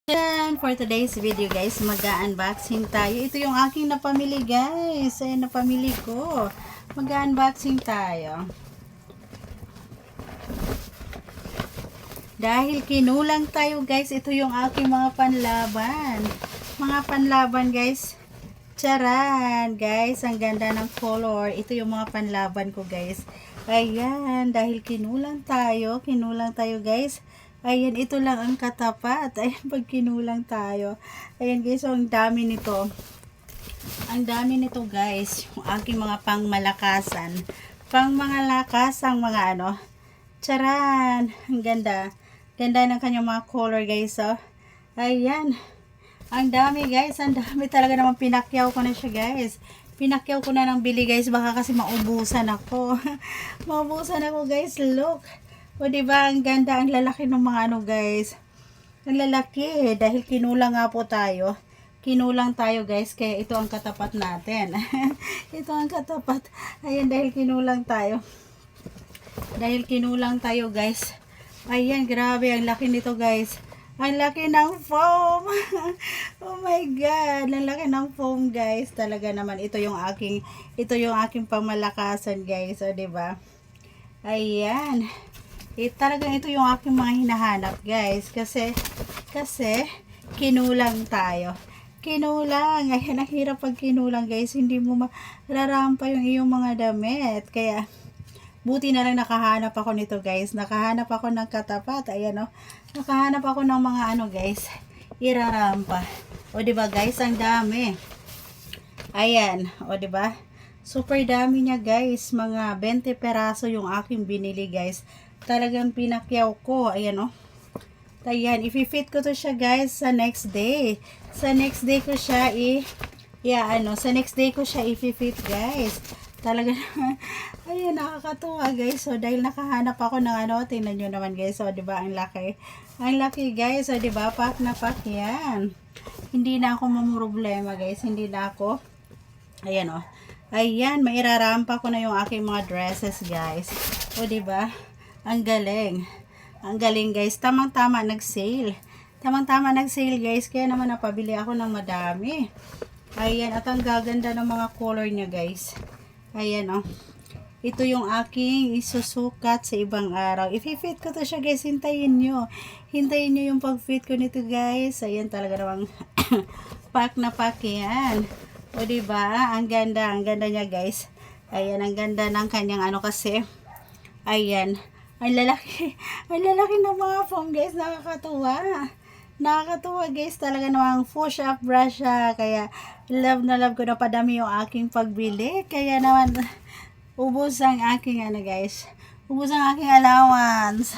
Yan, for today's video guys, mag-unboxing tayo. Ito yung aking napamili guys. Ayan, napamili ko. Mag-unboxing tayo. Dahil kinulang tayo guys, ito yung aking mga panlaban. Mga panlaban guys. Charan guys, ang ganda ng color. Ito yung mga panlaban ko guys. Ayan, dahil kinulang tayo guys. Ayan, ito lang ang katapat. Ayan, pag kinulang tayo. Ayan guys, so ang dami nito. Ang dami nito guys. Yung aking mga pangmalakasan. Pangmalakasang mga ano. Charan! Ang ganda. Ganda ng kanyang mga color guys. Oh. Ayan. Ang dami guys. Ang dami talaga naman. Pinakyaw ko na siya guys. Pinakyaw ko na ng bili guys. Baka kasi maubusan ako. Maubusan ako guys. Look. O diba, ang ganda, ang lalaki ng mga ano guys. Ang lalaki, dahil kinulang nga po tayo. Kinulang tayo guys, kaya ito ang katapat natin. Ito ang katapat. Ayan, dahil kinulang tayo. Dahil kinulang tayo guys. Ayan, grabe, ang laki nito guys. Ang laki ng foam. Oh my God, ang laki ng foam guys. Talaga naman, ito yung aking pamalakasan guys. O diba? Ayan. Talagang ito yung aking mga hinahanap guys, kasi kinulang tayo. Kinulang, ayan, ang hirap pag kinulang guys, hindi mo mararampa yung iyong mga damit. Kaya buti na lang nakahanap ako nito guys. Nakahanap ako ng katapat. Ayan o, nakahanap ako ng mga ano guys, irarampa. O diba guys, ang dami. Ayan, o diba, super dami niya guys. Mga 20 peraso yung aking binili guys. Talagang pinakyaw ko. Ayan o. Ayan. I-fit ko to siya guys sa next day. Sa next day ko siya sa next day ko siya i-fit guys. Talaga ayan, nakakatuwa guys. So dahil nakahanap ako ng ano, tingnan nyo naman guys. So diba, ang laki. Ang laki guys. So diba, pack na pack yan. Hindi na ako mamroblema guys. Hindi na ako. Ayan o. Ayan, mairarampa ko na yung aking mga dresses guys. O diba? Ang galing. Ang galing guys. Tamang-tama nag-sale. Tamang-tama nag-sale guys. Kaya naman napabili ako ng madami. Ayan. At ang gaganda ng mga color niya guys. Ayan o. Ito yung aking isusukat sa ibang araw. I-fit ko to siya guys. Hintayin nyo. Hintayin nyo yung pag-fit ko nito guys. Ayan, talaga namang pack na pack yan. O diba? Ang ganda. Ang ganda niya guys. Ayan. Ang ganda ng kanyang ano kasi. Ayan. Ang lalaki ng mga foam guys, nakakatuwa. Nakakatuwa guys, talaga namang push up brush siya. Kaya love na love ko na padami yung aking pagbili. Kaya naman ubos ang aking ano guys, ubos ang aking allowance.